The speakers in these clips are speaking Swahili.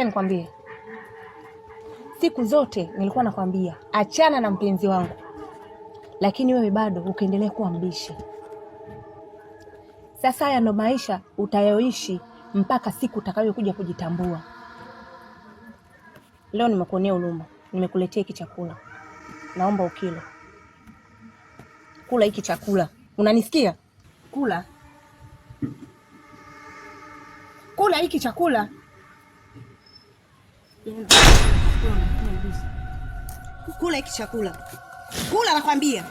Sikia nikwambie, siku zote nilikuwa nakwambia achana na mpenzi wangu, lakini wewe bado ukaendelea kuwa mbishi. Sasa haya ndo maisha utayoishi mpaka siku utakayokuja kujitambua. Leo nimekuonea huruma, nimekuletea hiki chakula, naomba ukile. Kula hiki chakula, unanisikia? Kula, kula hiki chakula. Kula hiki chakula, kula nakwambia.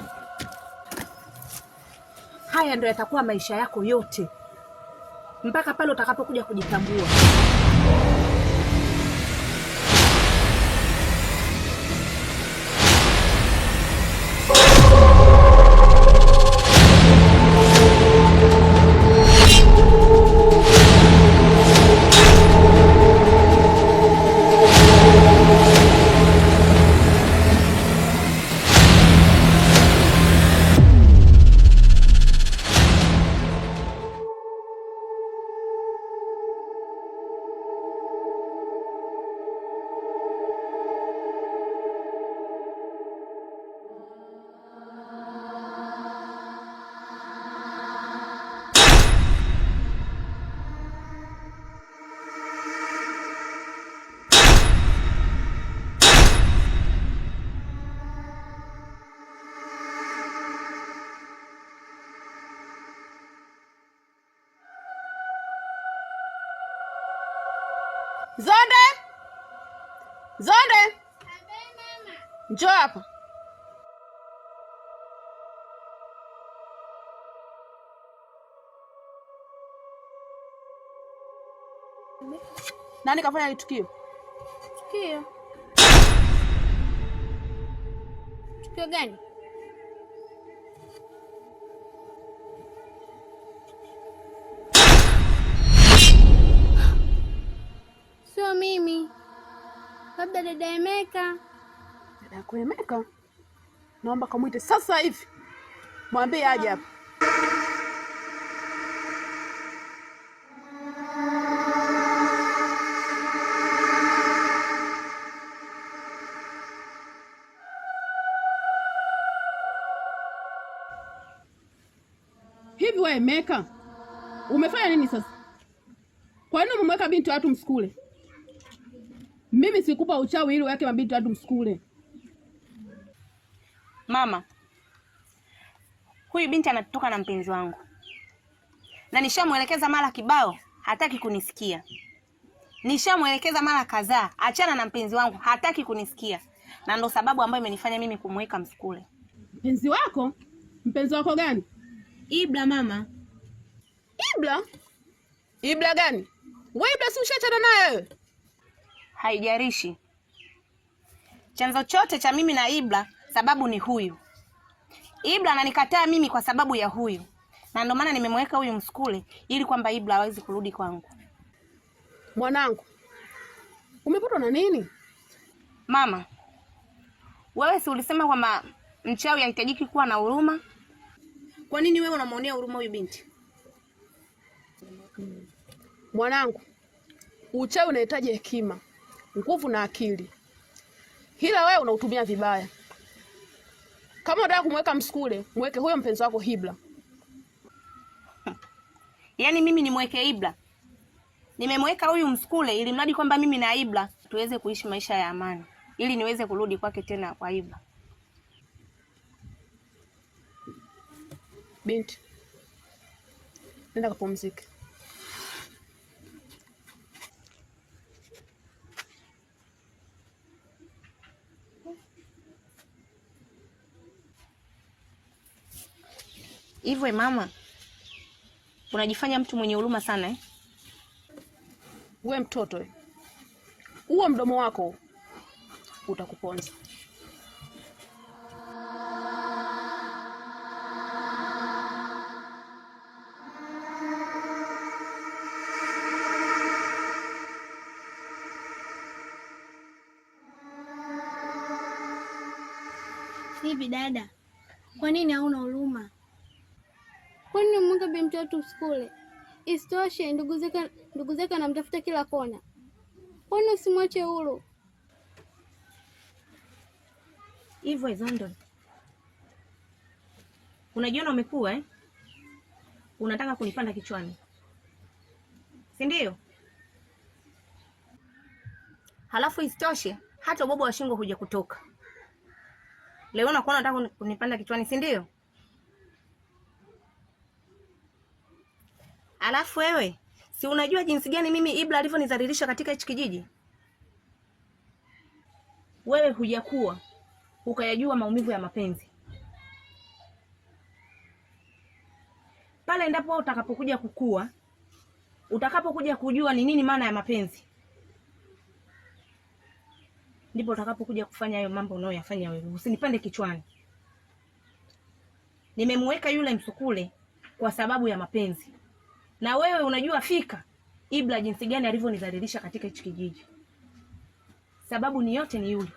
Haya ndio yatakuwa maisha yako yote mpaka pale utakapokuja kujitambua. Zonde! Zonde! Njoo hapa. Nani kafanya hili tukio? Tukio? Tukio gani? Sio mimi. Labda dada Emeka. Dada yako Emeka? Naomba kamuite sasa hivi. Mwambie aje hapa. Hivi wewe Emeka, umefanya nini sasa? Kwa nini umemweka binti watu mskule? Mimi sikupa uchawi ili wake mabinti watu mskule. Mama, huyu binti anatoka na mpenzi wangu, na nishamuelekeza mara kibao, hataki kunisikia. Nishamuelekeza mara kadhaa, achana na mpenzi wangu, hataki kunisikia. Na ndo sababu ambayo imenifanya mimi kumweka mskule. Mpenzi wako? Mpenzi wako gani? Ibla mama. Ibla? Ibla gani? Wewe Ibla si ushachana naye wewe? Haijarishi. Chanzo chote cha mimi na Ibla sababu ni huyu. Ibla ananikataa mimi kwa sababu ya huyu. Na ndio maana nimemweka huyu mskule ili kwamba Ibla hawezi kurudi kwangu. Mwanangu, umepatwa na nini? Mama, wewe si ulisema kwamba mchawi hahitajiki kuwa na huruma? Kwa nini wewe unamwonea huruma huyu binti? Mwanangu, uchawi unahitaji hekima, nguvu na akili. Hila wewe unautumia vibaya. Kama unataka kumweka mskule, mweke huyo mpenzi wako Ibla. Yaani mimi nimweke Ibla? Nimemweka huyu mskule ili mradi kwamba mimi na Ibla tuweze kuishi maisha ya amani, ili niweze kurudi kwake tena kwa Ibla. Binti, nenda kapumzike. Hivyo mama, unajifanya mtu mwenye huruma sana eh? We mtoto we. Huo mdomo wako utakuponza. Hivi dada, kwa nini hauna huruma? Kwa nini mweka binti watu skule? Isitoshe ndugu zake anamtafuta kila kona. Kwani usimwache huru? Hivyo hizo ndo unajiona umekuwa unataka kunipanda kichwani, si ndio? Halafu isitoshe hata bobo wa shingo huja kutoka. Leo unakuwa unataka kunipanda kichwani, si ndio? Halafu wewe, si unajua jinsi gani mimi Ibra alivyonidhalilisha katika hichi kijiji? Wewe hujakuwa ukayajua maumivu ya mapenzi. Pale endapo utakapokuja kukua, utakapokuja kujua ni nini maana ya mapenzi, ndipo utakapokuja kufanya hayo mambo unayoyafanya wewe. Usinipande kichwani. Nimemweka yule msukule kwa sababu ya mapenzi. Na wewe unajua fika Ibra jinsi gani alivyonidhalilisha katika hichi kijiji. Sababu ni yote ni yule.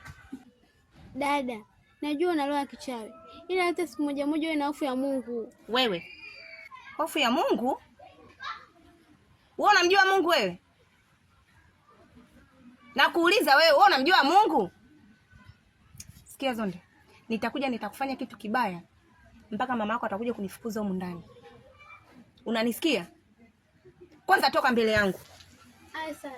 Dada, najua una roho ya kichawi. Ila hata siku moja moja wewe na hofu ya Mungu. Wewe? Hofu ya Mungu? Wewe unamjua Mungu wewe? Nakuuliza wewe unamjua Mungu? Sikia Zonde. Nitakuja nitakufanya kitu kibaya mpaka mama yako atakuja kunifukuza humu ndani. Unanisikia? Kwanza toka mbele yangu. Aya sawa.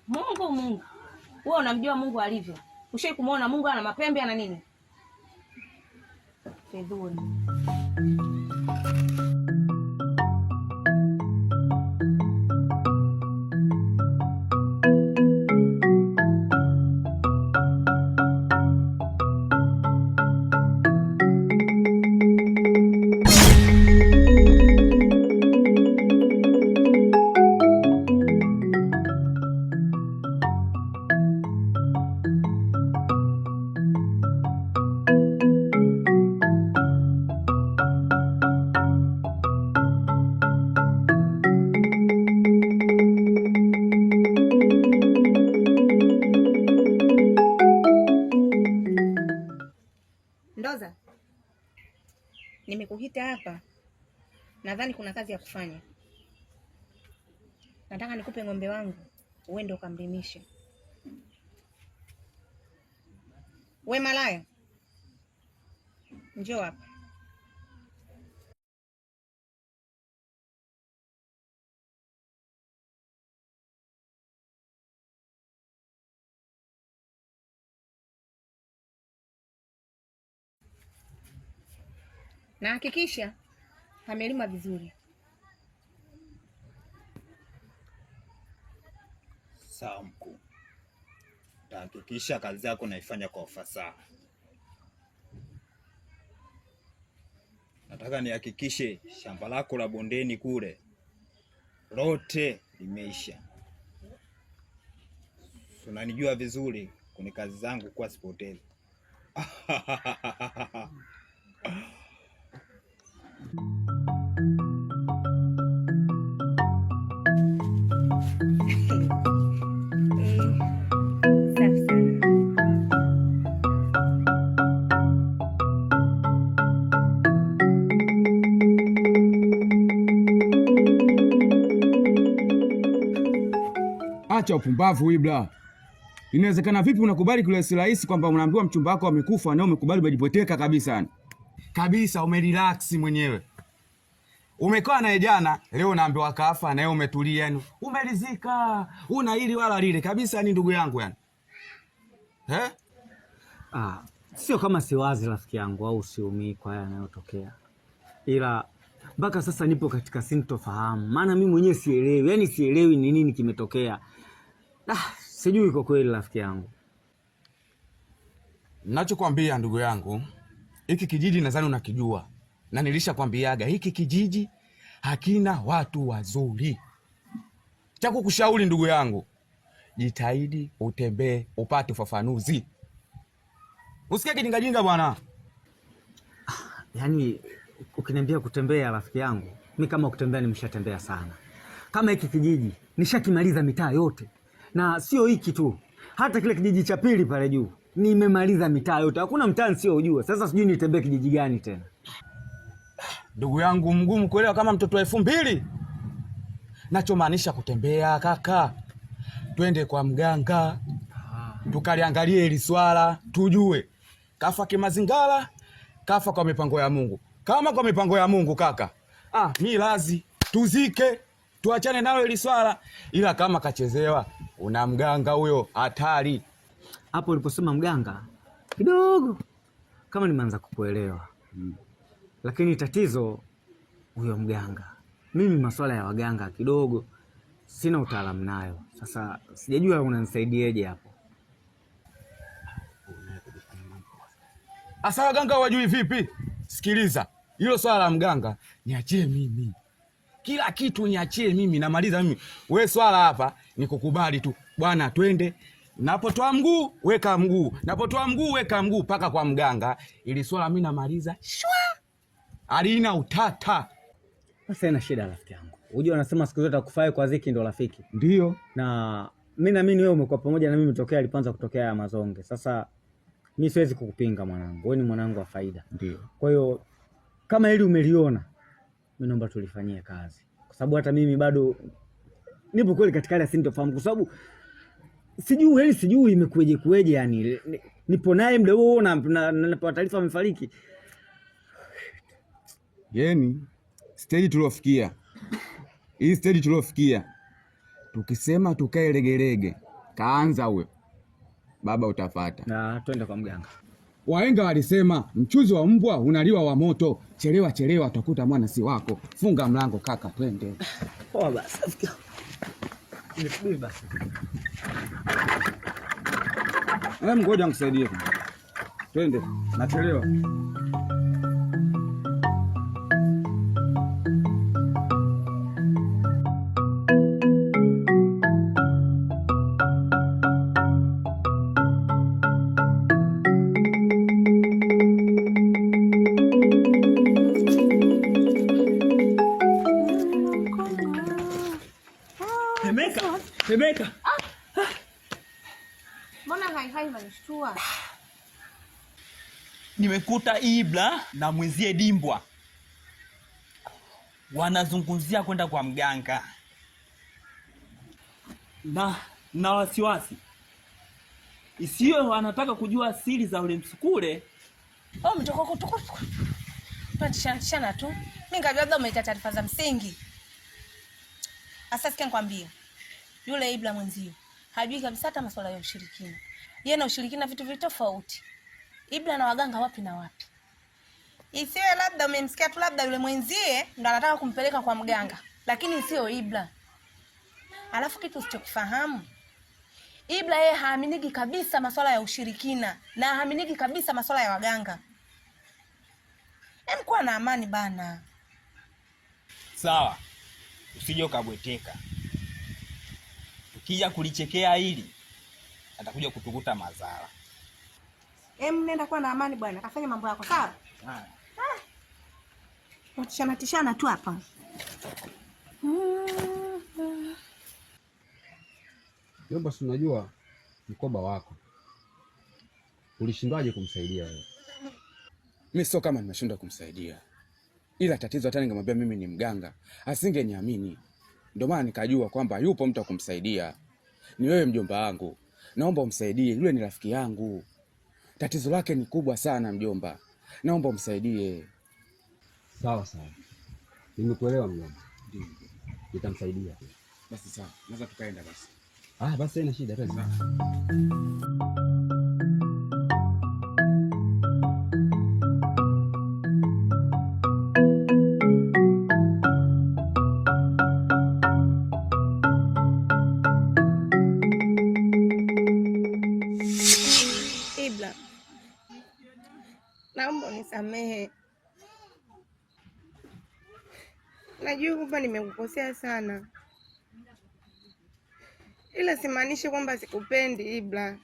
Mungu. Wewe unamjua Mungu alivyo? Ushai kumuona Mungu ana mapembe ana nini? Fedhuli. Ndoza, nimekuhita hapa. Nadhani kuna kazi ya kufanya. Nataka nikupe ng'ombe wangu uende ukamlimishe. We malaya, njoo hapa. Na hakikisha amelima vizuri. Sawa mkuu. Tahakikisha kazi yako naifanya kwa ufasaha. Nataka nihakikishe shamba lako la bondeni kule lote limeisha. Unanijua vizuri kwenye kazi zangu kwa sipotezi. Acha upumbavu Ibra. Inawezekana vipi unakubali kule rahisi kwamba unaambiwa mchumba wako amekufa na umekubali umejipweteka kabisa? Kabisa umerelax mwenyewe. Umekaa naye jana, leo unaambiwa kafa na wewe umetulia yani. Umeridhika. Una hili wala lile kabisa ni ndugu yangu yani. Sio kama siwazi rafiki yangu au siumii kwa haya yanayotokea. Ila mpaka sasa nipo katika sintofahamu. Maana mimi mwenyewe sielewi, yani sielewi ni nini kimetokea. Sijui kwa kweli rafiki yangu. Ninachokwambia ndugu yangu, hiki kijiji nadhani unakijua. Na nilishakwambiaga hiki kijiji hakina watu wazuri. Cha kukushauri ndugu yangu, jitahidi utembee upate ufafanuzi. Usikie kijinga bwana. Yaani ukiniambia kutembea rafiki yangu, mimi kama kutembea nimeshatembea sana. Kama hiki kijiji nishakimaliza mitaa yote. Na sio hiki tu. Hata kile kijiji cha pili pale juu nimemaliza mitaa yote. Hakuna mtaa sio ujua. Sasa sijui nitembee kijiji gani tena. Ndugu yangu mgumu kuelewa kama mtoto wa 2000. Nachomaanisha kutembea kaka. Twende kwa mganga. Tukaliangalie hili swala, tujue kafa kimazingara, kafa kwa mipango ya Mungu. Kama kwa mipango ya Mungu kaka, mi lazi tuzike, tuachane nalo hili swala. Ila kama kachezewa, una mganga huyo hatari. Hapo uliposema mganga kidogo kama nimeanza kukuelewa. Lakini tatizo huyo mganga, mimi masuala ya waganga kidogo sina utaalamu nayo. Sasa sijajua unanisaidiaje hapo. Asa waganga wajui vipi? Sikiliza, hilo swala la mganga niachie mimi. Kila kitu niachie mimi, namaliza mimi. We swala hapa ni kukubali tu. Bwana twende. Napotoa mguu, weka mguu. Napotoa mguu, weka mguu paka kwa mganga. Ili swala mimi namaliza. Shwa! Alina utata. Sasa ina shida rafiki yangu. Unajua wanasema siku zote akufai kwa dhiki ndo rafiki. Ndio. Na mimi naamini wewe umekuwa pamoja na mimi tokea alipoanza kutokea ya mazonge. Sasa mimi siwezi kukupinga mwanangu. Wewe ni mwanangu wa faida. Ndio. Kwa hiyo kama hili umeliona, mimi naomba tulifanyie kazi. Kwa sababu hata mimi bado nipo kweli katika hali sintofahamu, kwa sababu sijui imekueje yani. Nipo naye muda huo na napata taarifa amefariki. Yeni stage tuliofikia. Hii stage tuliofikia. Tukisema tukae legelege, kaanza huyo. Baba utafata. Na twende kwa mganga. Wahenga walisema mchuzi wa mbwa unaliwa wa moto. Chelewa utakuta mwana si wako. Funga mlango kaka, twende. Poa basi. Nisubiri basi. Ngoja nikusaidie. Twende, nachelewa. Temeka. Mbona hai unanishtua? Nimekuta Ibra na mwenzie Dimbwa wanazungumzia kwenda kwa mganga. Na wasiwasi isiyo wanataka kujua siri za ule msukule. Mtoko. Tunatishana tu. Mimi ngajua labda umeita taarifa za msingi. Sasa sikia nikwambie. Yule Ibra mwenzio hajui kabisa hata masuala ya ushirikina. Yeye na ushirikina vitu tofauti. Ibra na waganga wapi na wapi? Isiwe labda umemsikia tu labda yule mwenzie ndo anataka kumpeleka kwa mganga, lakini sio Ibra. Alafu kitu usichokifahamu, Ibra yeye haaminiki kabisa masuala ya ushirikina na haaminiki kabisa masuala ya waganga. Kuwa na amani bana. Sawa. Usije ukabweteka. Ukija kulichekea hili atakuja kutukuta madhara. Nenda kwa na amani bwana. Kafanya mambo yako sawa? Tishana tu hapa. Jomba, si unajua mkoba wako. Ulishindwaje kumsaidia wewe? Mimi sio kama nimeshindwa kumsaidia. Ila tatizo hata ningemwambia mimi ni mganga, asingeniamini. Ndio maana nikajua kwamba yupo mtu akumsaidia. Ni wewe mjomba wangu. Naomba umsaidie, yule ni rafiki yangu. Tatizo lake ni kubwa sana mjomba. Naomba umsaidie. Sawa. Nimekuelewa mjomba. Ndio. Nitamsaidia. Basi sawa. Naweza tukaenda basi. Basi haina shida tena. Ibra, naomba unisamehe. Najua kwamba nimekukosea sana, ila simaanishi kwamba sikupendi Ibra.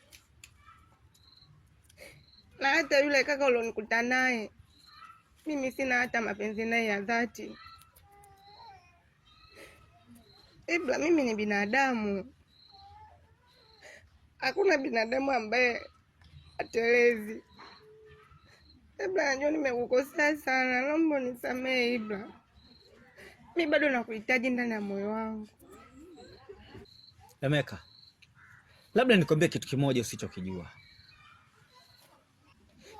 Na hata yule kaka ulionikuta naye, mimi sina hata mapenzi naye ya dhati. Ibra, mimi ni binadamu. Hakuna binadamu ambaye atelezi. Ibra, najua nimekukosea sana, naomba nisamehe Ibra. Mimi bado nakuhitaji ndani ya moyo wangu. Emeka, labda nikwambie kitu kimoja usichokijua.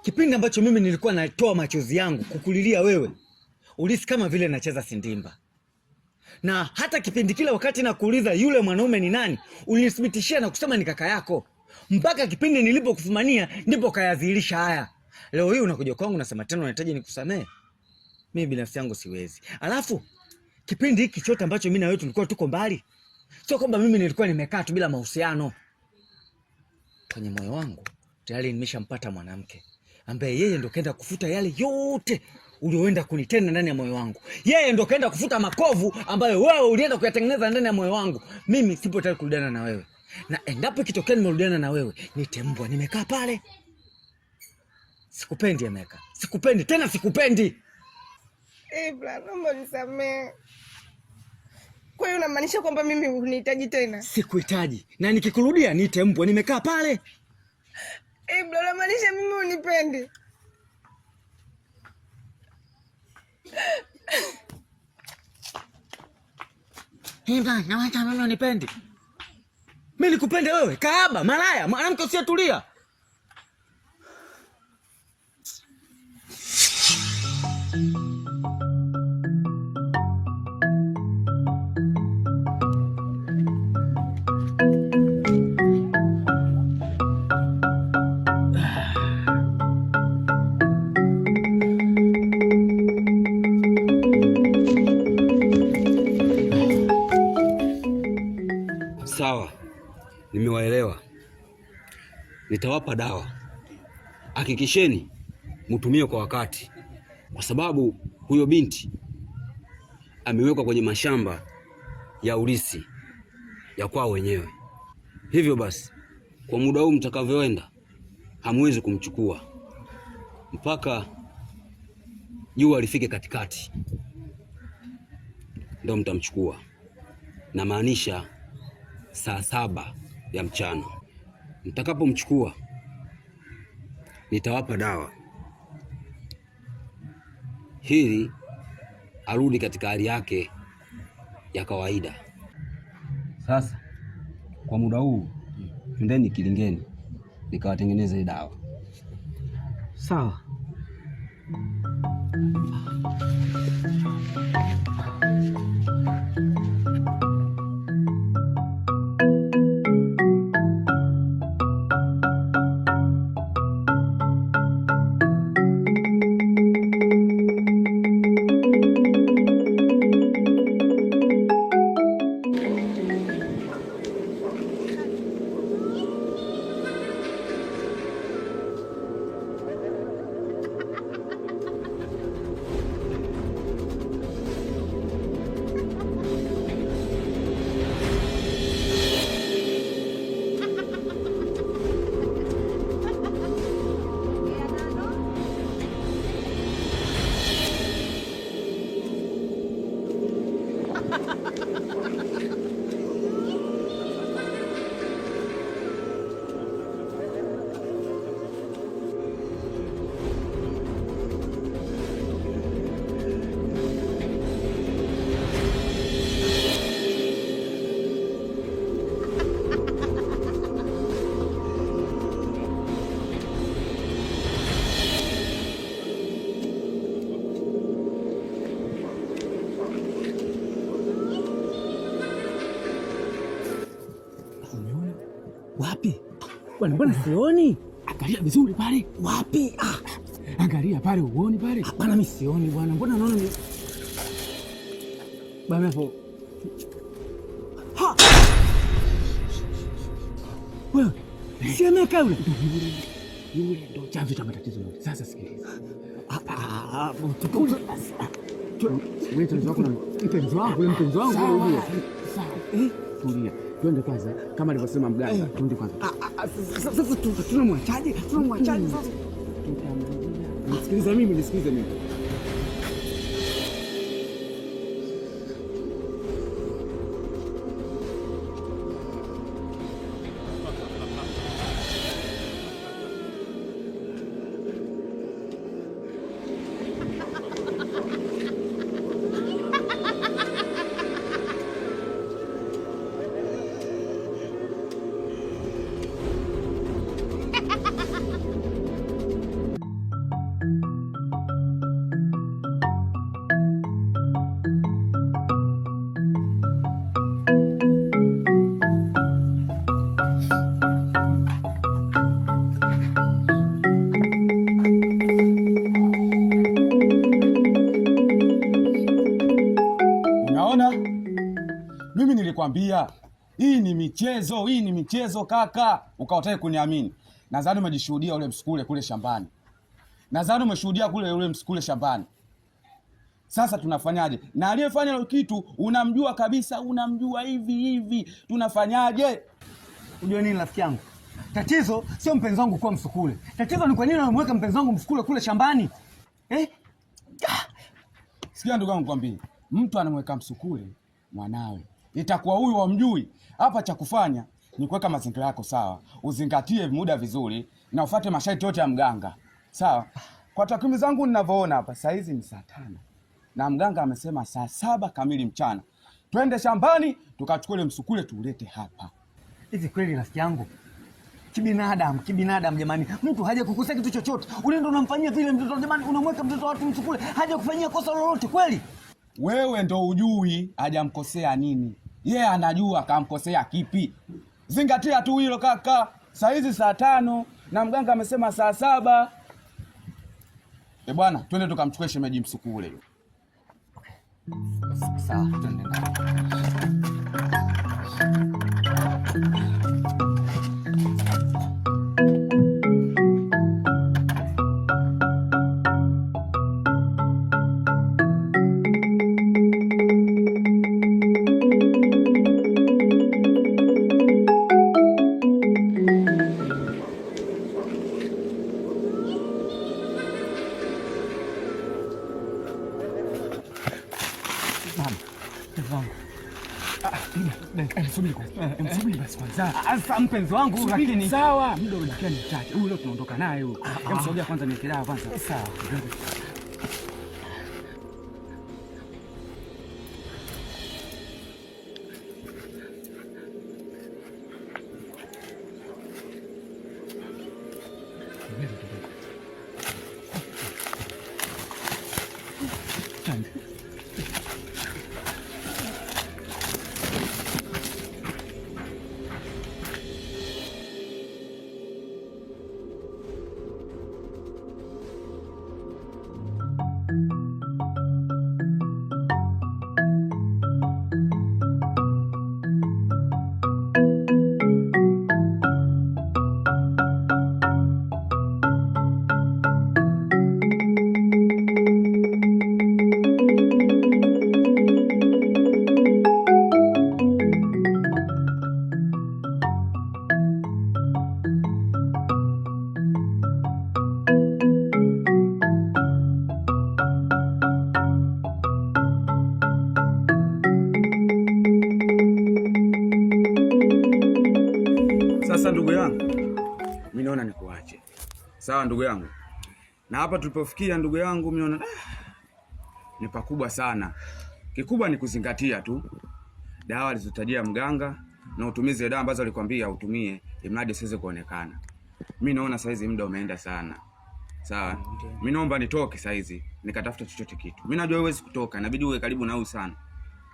Kipindi ambacho mimi nilikuwa natoa machozi yangu kukulilia wewe, ulisi kama vile nacheza sindimba. Na hata kipindi kile wakati nakuuliza yule mwanaume ni nani, ulinithibitishia na kusema ni kaka yako. Mpaka kipindi nilipokufumania ndipo kayadhihirisha haya. Leo hii unakuja kwangu unasema tena unahitaji nikusamee. Mimi binafsi yangu siwezi. Alafu kipindi hiki chote ambacho mimi na wewe tulikuwa tuko mbali, sio kwamba mimi nilikuwa nimekaa tu bila mahusiano. Kwenye moyo wangu tayari nimeshampata mwanamke ambaye yeye ndo kaenda kufuta yale yote ulioenda kunitenda ndani ya moyo wangu. Yeye ndo kaenda kufuta makovu ambayo wewe ulienda kuyatengeneza ndani ya moyo wangu. Mimi sipo tayari kurudiana na wewe. Na endapo kitokea nimerudiana na wewe, nitembwa nimekaa pale. Sikupendi Emeka. Sikupendi tena, sikupendi. Ibra, naomba nisamehe. Kwa hiyo unamaanisha kwamba mimi unihitaji tena? Sikuhitaji. Na nikikurudia nitembwa nimekaa pale. Ibra, unamaanisha mimi unipendi? Ibra, nawacha mimi unipendi. Mimi nikupende wewe, kaaba, malaya, mwanamke usiyetulia. Sawa, nimewaelewa. Nitawapa dawa. Hakikisheni mtumie kwa wakati, kwa sababu huyo binti amewekwa kwenye mashamba ya ulisi ya kwao wenyewe. Hivyo basi, kwa muda huu mtakavyoenda, hamwezi kumchukua mpaka jua lifike katikati, ndio mtamchukua. Na maanisha saa 7 ya mchana. Mtakapomchukua nitawapa dawa hili arudi katika hali yake ya kawaida. Sasa kwa muda huu twendeni Kilingeni nikawatengeneze dawa. Sawa. Wapi? Bwana, mbona sioni? Angalia vizuri pale. Wapi? Angalia pale, uone pale. Bwana, mimi sioni bwana. Mbona naona ni bwana hapo. Ha! Wewe, si Emeka yule? Yule ndo chanzo cha matatizo yote. Sasa sikiliza. Tukuze basi. Wewe mpenzi wako na mpenzi wangu, yule mpenzi wangu yule. Sawa. Tulia. Twende kwanza kama alivyosema mganga. Twende kwanza. Sasa tunamwachaje? Tunamwachaje sasa? Nisikilize mimi. nilikwambia hii ni michezo kaka, ukaotaka kuniamini. Nadhani umejishuhudia ule msukule kule shambani. Sasa tunafanyaje? Na aliyefanya hilo kitu unamjua kabisa, unamjua hivi. Tunafanyaje? Unajua nini rafiki yangu? Tatizo sio mpenzi wangu kuwa msukule. Tatizo ni kwa nini unamweka mpenzi wangu msukule kule shambani? Sikia ndugu yangu kwambie, mtu anamweka msukule mwanawe. Itakuwa huyu wamjui. Hapa cha kufanya ni kuweka mazingira yako sawa. Uzingatie muda vizuri na ufuate masharti yote ya mganga. Sawa? Kwa takwimu zangu ninavyoona hapa saa hizi ni saa 5. Na mganga amesema saa 7 kamili mchana. Twende shambani tukachukue ile msukule tuulete hapa. Hivi kweli rafiki yangu? Kibinadamu jamani. Mtu haja kukosea kitu chochote. Ule ndo unamfanyia vile mtoto jamani, unamweka mtoto wa watu msukule, haja kufanyia kosa lolote kweli? Wewe ndo ujui hajamkosea nini. Yeye anajua kamkosea kipi. Zingatia tu hilo kaka. Saa hizi saa 5 na mganga amesema saa 7. Bwana, twende tukamchukue shemeji msukule. Sawa, twende ndani. Msubiri basi kwanza. Asa mpenzi wangu lakini sawa, muda unabakia ni mchache. Huyu leo tunaondoka naye huyu. Sogea kwanza nikelea kwanza. sawa. Sasa ndugu yangu, mimi naona nikuache. Sawa ndugu yangu. Na hapa tulipofikia ndugu yangu, mimi naona ni pakubwa sana. Kikubwa ni kuzingatia tu dawa alizotajia mganga na utumize dawa ambazo alikwambia utumie imradi siweze kuonekana. Mimi naona saizi muda umeenda sana. Sawa? Mimi naomba nitoke saizi nikatafuta chochote kitu. Mimi najua huwezi kutoka, inabidi uwe karibu na huyu sana.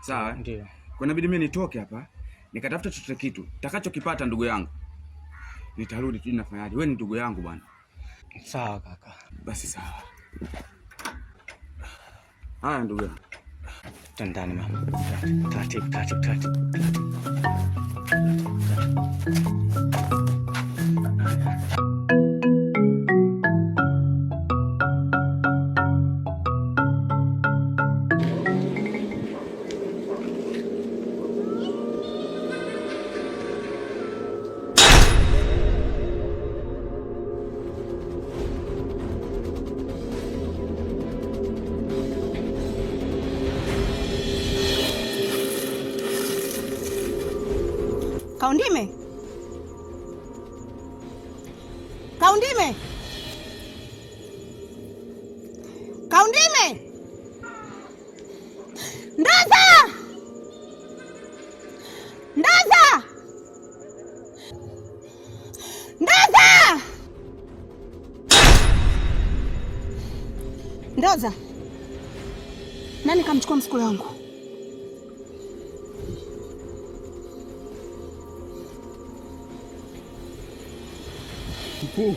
Sawa? Ndio. Kwa inabidi mimi nitoke hapa nikatafuta chochote kitu. Takachokipata ndugu yangu nitarudi tu nafanyaje? Wewe ni ndugu yangu bwana. Sawa kaka. Basi sawa. Haya ndugu yangu. Tandani mama. Taratibu. Kaundime. Ndaza! Ndoza. Nani kamchukua msukule wangu? Mkuu,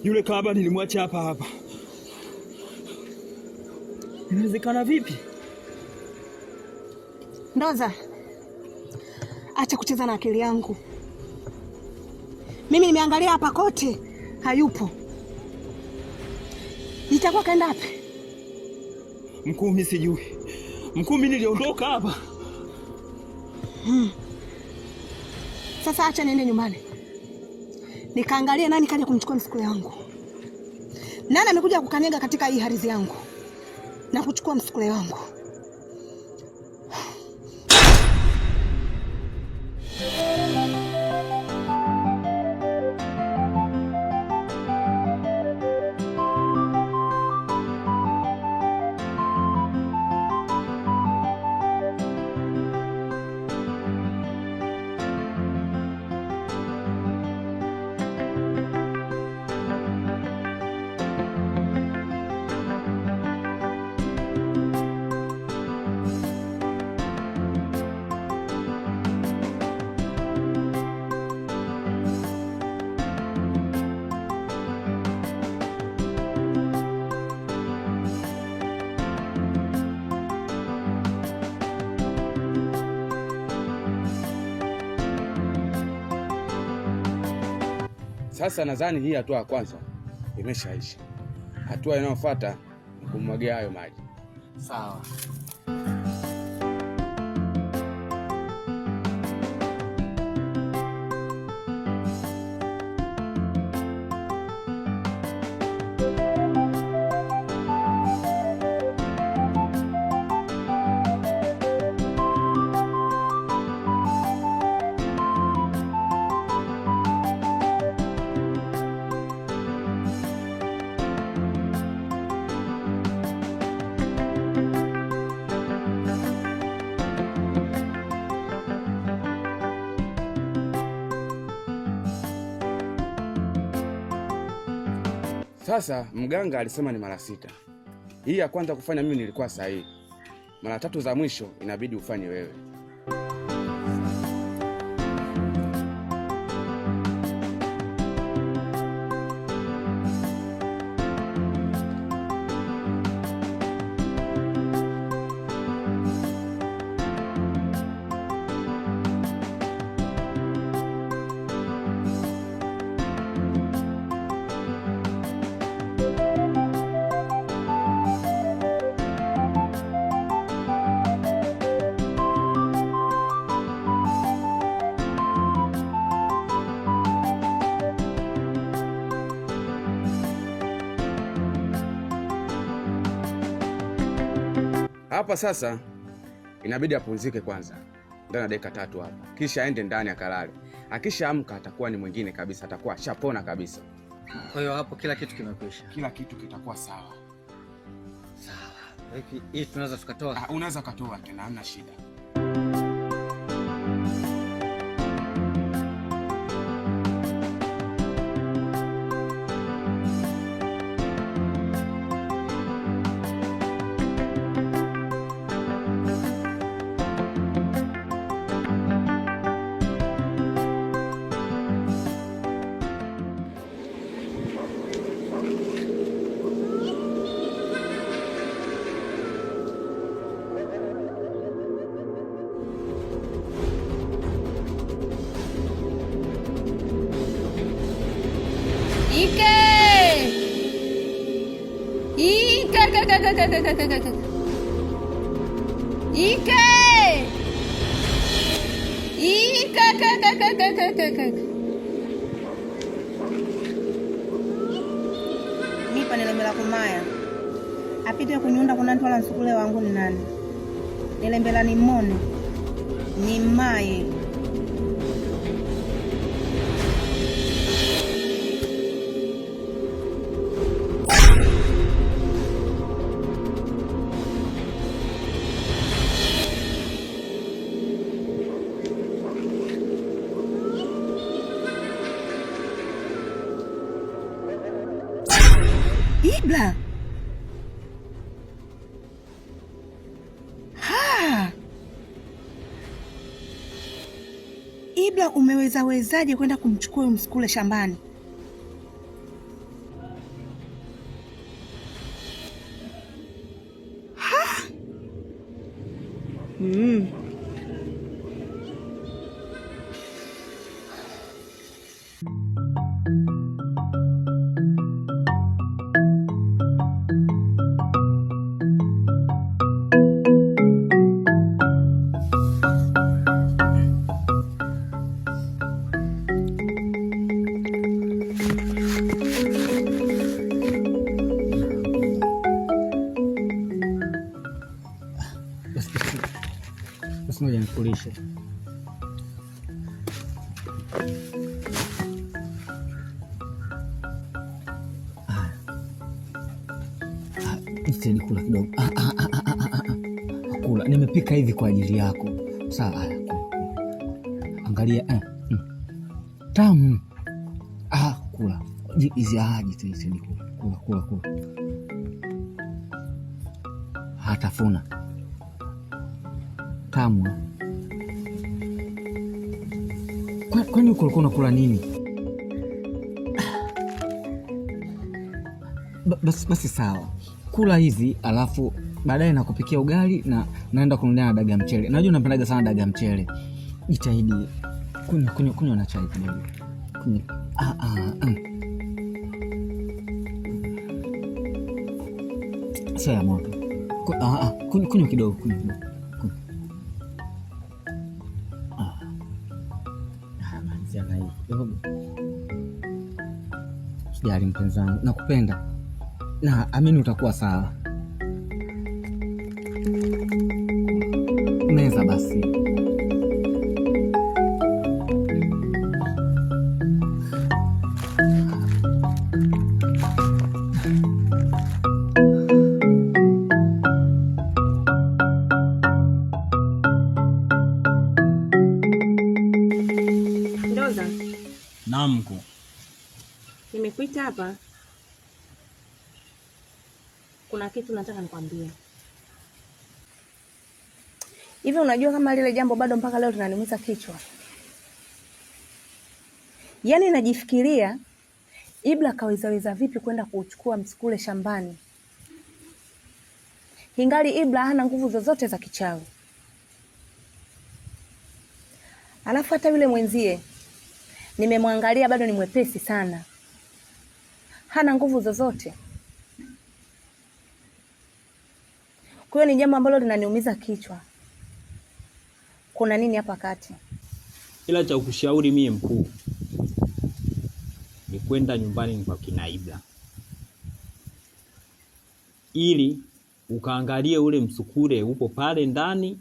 yule kahaba nilimwacha hapa. Inawezekana vipi? Ndoza, acha kucheza na akili yangu. Mimi nimeangalia hapa kote, hayupo. Nitakuwa kaenda wapi? Mkuu, mimi sijui. Mkuu, mimi niliondoka hapa. Sasa acha niende nyumbani nikaangalia nani kaja kumchukua msukule wangu. Nani amekuja kukanyaga katika hii ardhi yangu na kuchukua msukule wangu. Sasa nadhani hii hatua ya kwanza imeshaisha. Hatua inayofuata ni kumwagia hayo maji. Sawa. Sasa mganga alisema ni mara 6. Hii ya kwanza kufanya mimi nilikuwa sahihi. Mara 3 za mwisho inabidi ufanye wewe. Hapa sasa inabidi apumzike kwanza ndani ya dakika 3 hapa. Kisha aende ndani akalale. Akishaamka atakuwa ni mwingine kabisa, atakuwa shapona kabisa. Kwa hiyo hapo kila kitu kimekwisha. Kila kitu kitakuwa sawa. Sawa. Hii tunaweza tukatoa. Unaweza katoa tena, hamna shida. Nipa nilembela kumaya. Apite kunyunda kuna ntwala nsukule wangu ni nani. Nilembela ni mone. Ni maye. Ibla. Ibla, umewezaje kwenda kumchukua msukule shambani? Basi ngoja nikulishe. Niteni kula kidogo. Kula, nimepika hivi kwa ajili yako. Sawa. Angalia tamu. Kula. Jiteni kula. Hatafuna. Tamu. Kwani uko ulikuwa unakula nini? Basi sawa. Kula hizi alafu baadaye nakupikia ugali na naenda kununulia na dagaa mchele. Najua unapendaga sana dagaa mchele. Jitahidi kunywa na chai kidogo. Sio ya moto. Kunywa kidogo. Manzana hii kidogo. Sijali mpenzi wangu, nakupenda. Na amini utakuwa sawa. Meza basi. Ndoza. Naam mkuu. Nimekuita hapa. Kuna kitu nataka nikwambie. Hivi unajua kama lile jambo bado mpaka leo linaniumiza kichwa? Yaani najifikiria Ibla kaweza vipi kwenda kuchukua msukule shambani. Ingali Ibla hana nguvu zozote za kichawi. Alafu hata yule mwenzie nimemwangalia bado ni mwepesi sana. Hana nguvu zozote. Kwa hiyo ni jambo ambalo linaniumiza kichwa. Kuna nini hapa kati? Ila cha kushauri mie mkuu ni kwenda nyumbani kwa kina Ibla, ili ukaangalie ule msukule upo pale ndani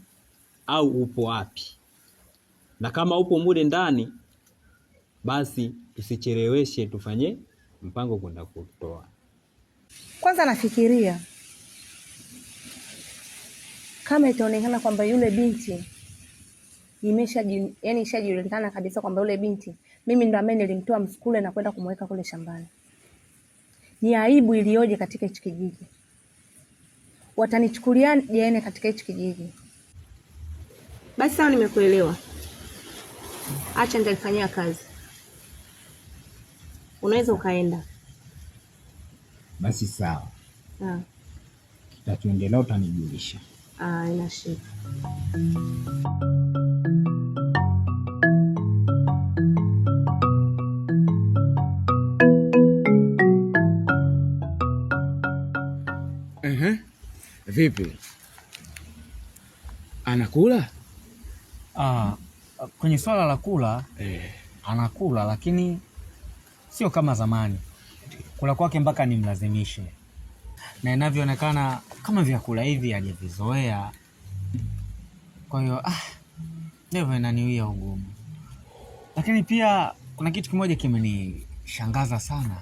au upo wapi. Na kama upo mule ndani, basi tusicheleweshe, tufanye mpango kwenda kutoa. Kwanza nafikiria kama itaonekana kwamba yule binti ishajulikana kabisa kwamba yule binti mimi ndo ambaye nilimtoa msukule na kwenda kumweka kule shambani. Ni aibu iliyoje katika hichi kijiji. Watanichukulia jene katika hichi kijiji. Basi sawa, nimekuelewa. Acha nitalifanyia kazi. Unaweza ukaenda. Basi sawa. Kitachoendelea utanijulisha. Ina shida. Vipi? Anakula? Kwenye swala la kula anakula, lakini sio kama zamani. Kula kwake mpaka nimlazimishe. Na inavyoonekana kama vyakula hivi hajavizoea. Kwa hiyo ndivyo inaniwia ugumu. Lakini pia kuna kitu kimoja kimenishangaza sana.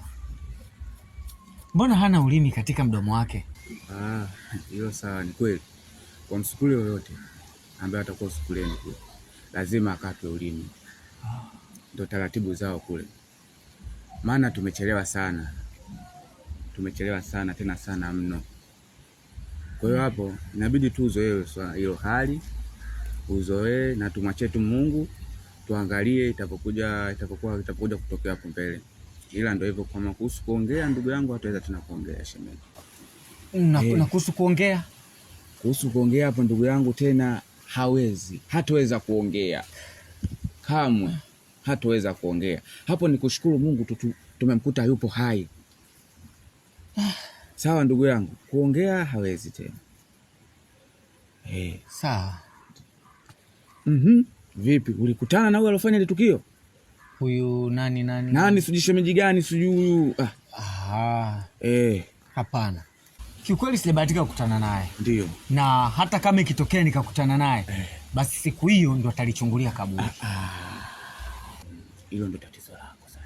Mbona hana ulimi katika mdomo wake? Hiyo sawa, ni kweli. Kwa msukule yoyote ambaye atakuwa msukuleni kule, lazima akatwe ulimi. Ndio taratibu zao kule. Maana tumechelewa sana. Tena sana mno. Kwa hiyo hapo inabidi tu uzoee hiyo hali, uzoee na tumwachie tu Mungu, tuangalie itapokuwa kutokea hapo mbele. Ila ndio hivyo, kama kuhusu kuongea ndugu yangu hataweza tena kuongea shemeji. Na kuhusu kuongea? Kuhusu kuongea hapo ndugu yangu tena hataweza kuongea. Kamwe hataweza kuongea. Hapo ni kushukuru Mungu tumemkuta yupo hai. Sawa ndugu yangu, kuongea hawezi tena. Sawa. Vipi, ulikutana na huyo alofanya ile tukio? Huyu nani? Sijui shemeji gani, sijui huyu. Hapana. Kiukweli sijabahatika kukutana naye. Ndio. Na hata kama ikitokea nikakutana naye, basi siku hiyo ndo atalichungulia kaburi. Hilo ndo tatizo lako sasa.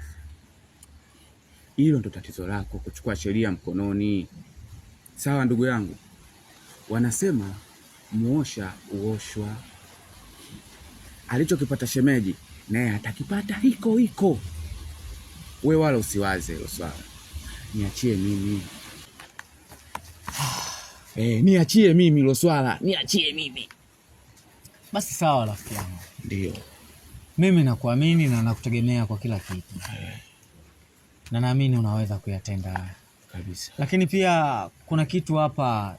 Hilo ndo tatizo lako, kuchukua sheria mkononi. Sawa ndugu yangu. Wanasema muosha uoshwa. Alichokipata shemeji naye atakipata hiko. We wala usiwaze hilo swala. Niachie mimi. Niachie mimi hilo swala. Niachie mimi. Basi sawa rafiki yangu. Ndio. Mimi nakuamini na nakutegemea kwa kila kitu. Na naamini unaweza kuyatenda kabisa. Lakini pia kuna kitu hapa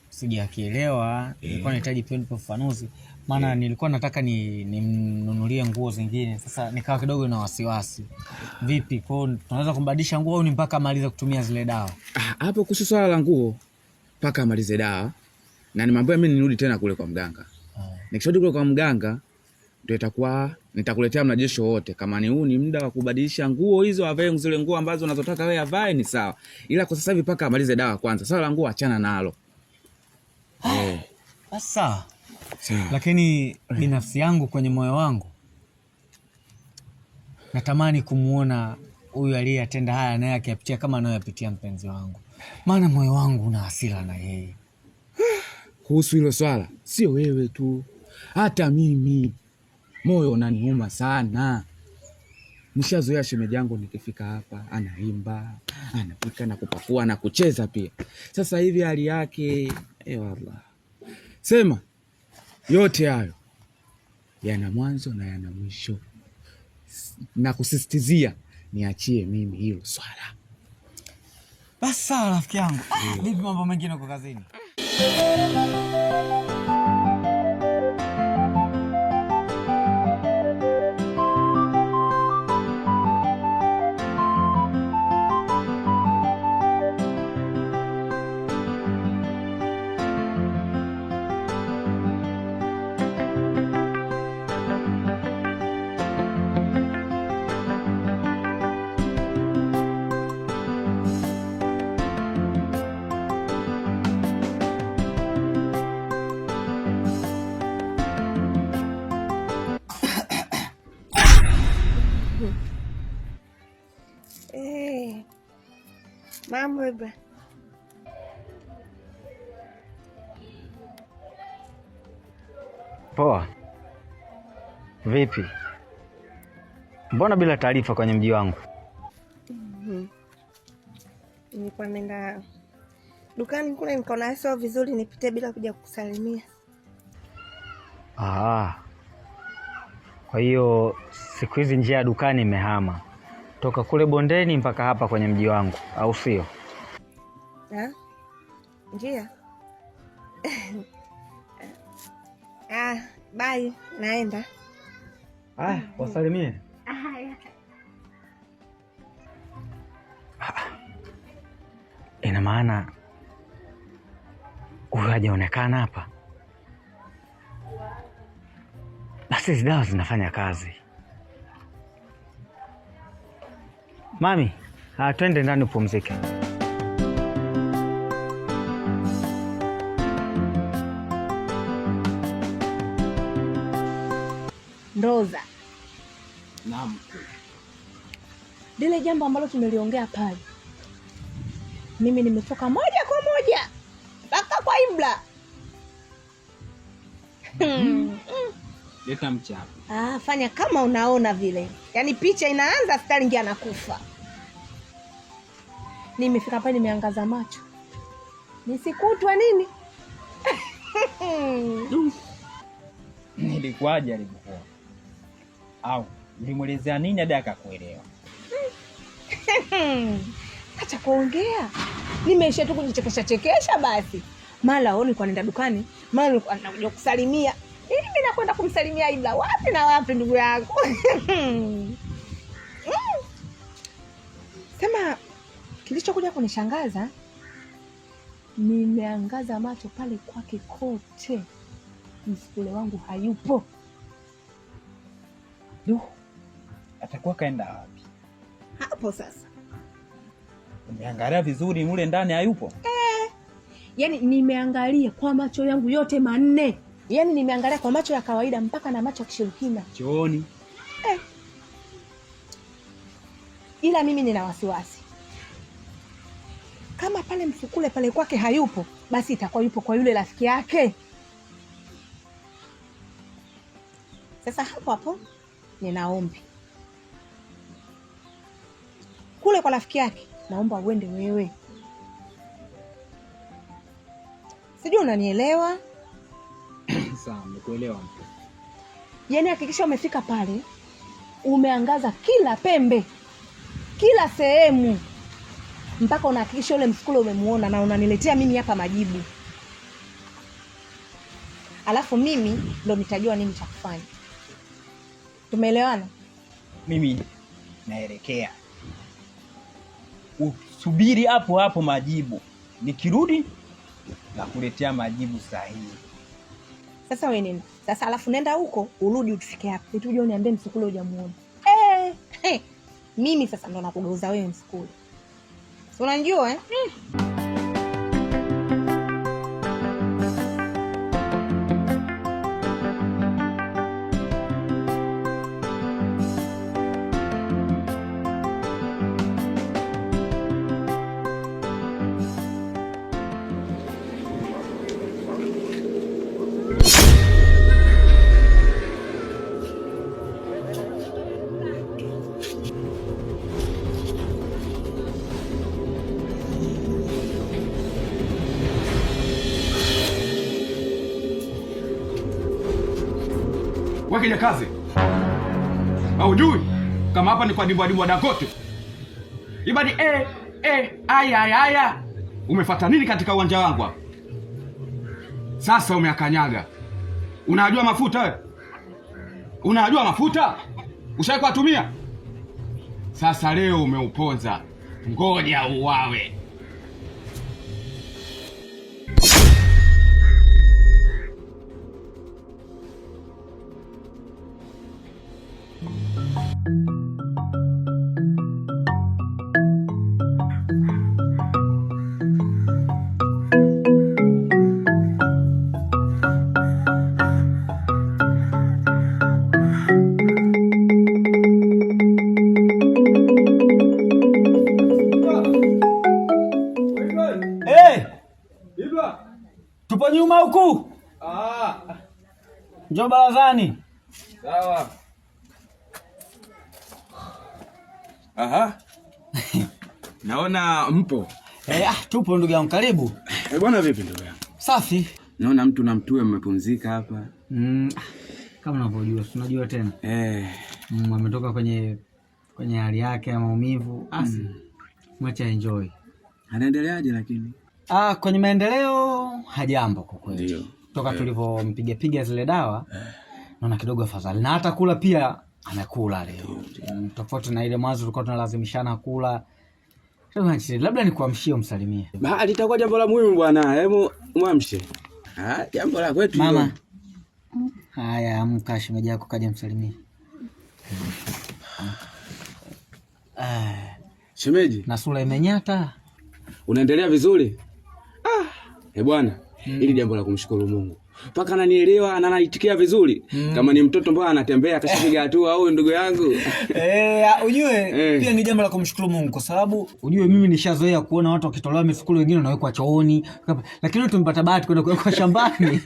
sijakielewa. Nilikuwa nahitaji pia ufafanuzi. Maana nilikuwa nataka nimnunulie nguo zingine. Sasa nikawa kidogo na wasiwasi. Vipi? Kwa tunaweza kumbadilisha nguo au ni mpaka amalize kutumia zile dawa? Hapo kuhusu swala la nguo mpaka amalize dawa. Na nimwambia mimi nirudi tena kule kwa mganga. Nikisharudi kule kwa mganga ndio itakuwa nitakuletea mrejesho wote. Kama ni huu ni muda wa kubadilisha nguo hizo, avae zile nguo ambazo unazotaka wewe avae, ni sawa. Ila kwa sasa hivi mpaka amalize dawa kwanza. Swala la nguo achana nalo. Sawa. Lakini binafsi yangu kwenye moyo wangu natamani kumuona huyu aliyetenda haya naye akiyapitia kama anayoyapitia mpenzi wangu. Maana moyo wangu una hasira na yeye. Kuhusu hilo swala, sio wewe tu. Hata mimi moyo unaniuma sana. Nishazoea shemeji yangu nikifika hapa anaimba, anapika na kupakua na kucheza pia. Sasa hivi hali yake wallah. Sema yote hayo yana mwanzo na yana mwisho. Na kusisitizia niachie mimi hilo swala. Basi sawa rafiki yangu. Vipi mambo mengine uko kazini? Mambo baba. Poa. Vipi? Mbona bila taarifa kwenye mji wangu? Nilikuwa nenda dukani kule nikaona sio vizuri nipite bila kuja kukusalimia. Kwa hiyo siku hizi njia ya dukani imehama. Toka kule bondeni mpaka hapa kwenye mji wangu, au sio? Njia? Bye, naenda. Wasalimie. Ina maana huyu hajaonekana hapa. Basi hizi dawa zinafanya kazi. Mami, twende ndani upumzike. Ndoza. Naam. Lile jambo ambalo tumeliongea pale, mimi nimetoka moja kwa moja mpaka kwa Ibla. Leta mchapo. Fanya kama unaona vile. Yaani picha inaanza Sterling anakufa. Nimefika pale nimeangaza macho. Nisikutwa nini? Nilikuwaje alipokuwa? Au nilimwelezea nini hadi akakuelewa? Acha kuongea. Nimeisha tu kujichekesha basi. Mara oni kwa nenda dukani, mara anakuja kusalimia. Mimi nakwenda kumsalimia Ibla wapi na wapi ndugu yangu. Sema kilichokuja kunishangaza, nimeangaza macho pale kwake kote. Msukule wangu hayupo. Atakuwa kaenda wapi? Hapo sasa. Umeangalia vizuri mule ndani hayupo? Yaani nimeangalia kwa macho yangu yote manne. Yaani nimeangalia kwa macho ya kawaida mpaka na macho ya kishirikina. Chooni. Ila mimi nina wasiwasi. Kama pale msukule pale kwake hayupo, basi itakuwa yupo kwa yule rafiki yake. Sasa hapo ninaombi. Kule kwa rafiki yake, naomba uende wewe. Sijui unanielewa? Sawa, nimekuelewa mpo. Yaani hakikisha umefika pale, umeangaza kila pembe, kila sehemu, mpaka unahakikisha ule msukule umemuona na unaniletea mimi hapa majibu. Alafu mimi ndo nitajua nini cha kufanya. Tumeelewana? Mimi naelekea. Usubiri hapo hapo majibu. Nikirudi na kuletea majibu sahihi. Sasa wewe nenda. Sasa alafu nenda huko, urudi utufike hapo. Tuje uniambie msukule hujamuona. Mimi sasa ndo nakugeuza wewe msukule. Si unanijua eh? Wakija kazi. Haujui kama hapa ni kwa dibwa Dangote. Ibadi aya. Umefuata nini katika uwanja wangu hapa? Sasa umeakanyaga. Unajua mafuta wewe? Unajua mafuta? Ushawahi kutumia? Sasa leo umeuponza. Ngoja uwawe. Tupo nyuma huku. Njoo barazani. Sawa. Aha. Naona mpo. Tupo ndugu yangu, karibu. Bwana vipi ndugu yangu? Safi. Naona mtu na mtue mmepumzika hapa. Kama unavyojua, tunajua tena. Ametoka kwenye hali yake ya maumivu. Mwacha enjoy. Anaendeleaje lakini? Kwenye maendeleo hajambo kwa kweli. Ndio. Toka tulivyompiga zile dawa, naona kidogo afadhali. Na hata kula pia amekula leo. Tofauti na ile mwanzo tulikuwa tunalazimishana kula. Labda nikuamshie umsalimie. Litakuwa jambo la muhimu bwana. Hebu muamshe. Jambo la kwetu. Mama. Haya, amka, shemeji yako kaja msalimie. Shemeji, na sura imenyata. Unaendelea vizuri? Bwana, hili jambo la kumshukuru Mungu. Paka ananielewa na anaitikia vizuri. Kama ni mtoto mbona anatembea akashapiga hatua au ndugu yangu. Ujue pia ni jambo la kumshukuru Mungu kwa sababu ujue mimi nishazoea kuona watu wakitolewa misukule wengine wanawekwa chooni. Lakini tumepata bahati kwenda kuwekwa shambani.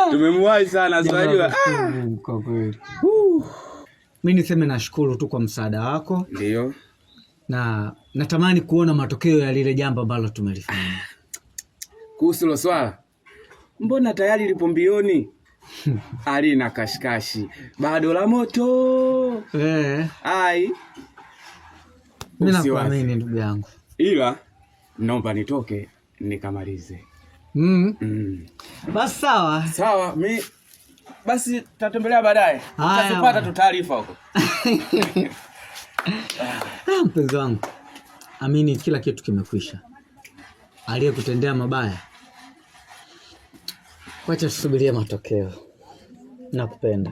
Tumemwahi sana unajua. Kwa kweli. Mimi niseme nashukuru tu kwa msaada wako. Ndio. Na natamani kuona matokeo ya lile jambo ambalo tumelifanya. Kuhusu lo swala, mbona tayari lipo mbioni? Alina kashikashi. Bado la moto. Mimi nakuamini ndugu yangu. Ila naomba nitoke nikamalize. Basi sawa. Sawa, basi tutatembelea baadaye. Tutasipata tu taarifa huko. Mpenzi wangu, amini kila kitu kimekwisha. Aliyekutendea mabaya, wacha tusubirie matokeo. Nakupenda.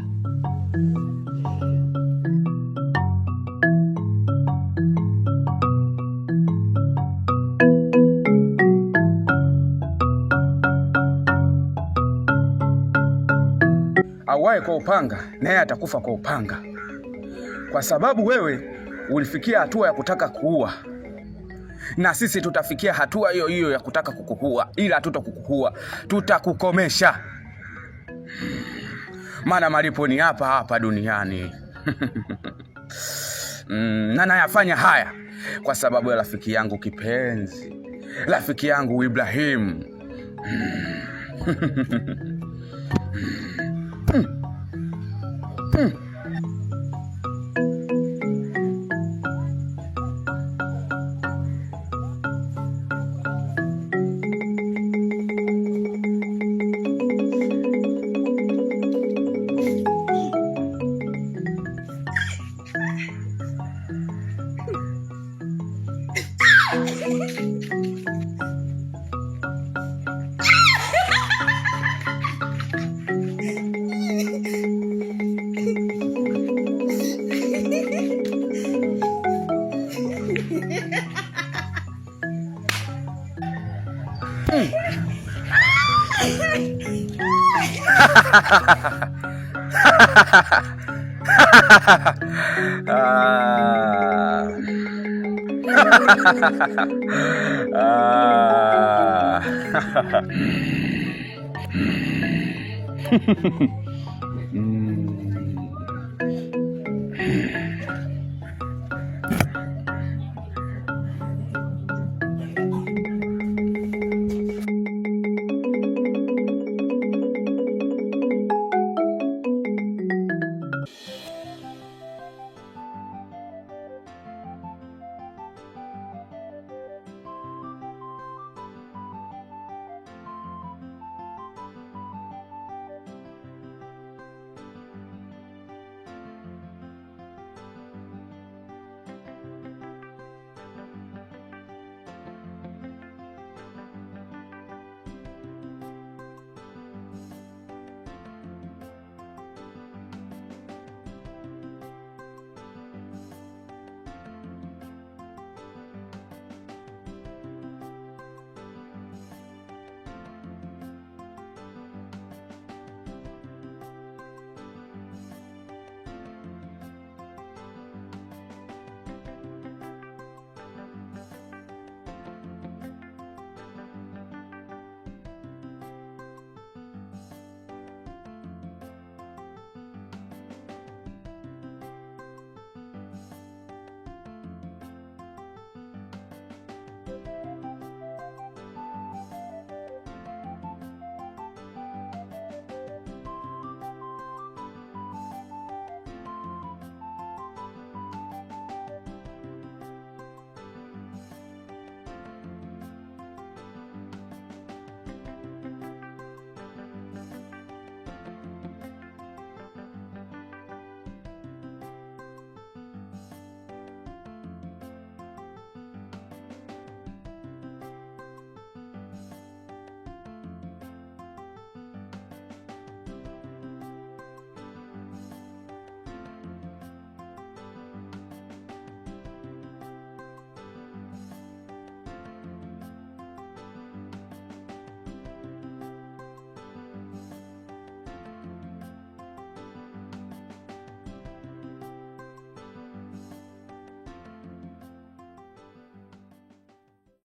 auae kwa upanga naye atakufa kwa upanga, kwa sababu wewe ulifikia hatua ya kutaka kuua, na sisi tutafikia hatua hiyo hiyo ya kutaka kukuua, ila hatutakukuua, tutakukomesha. Maana malipo ni hapa hapa duniani. Na nayafanya haya kwa sababu ya rafiki yangu kipenzi, rafiki yangu Ibrahim.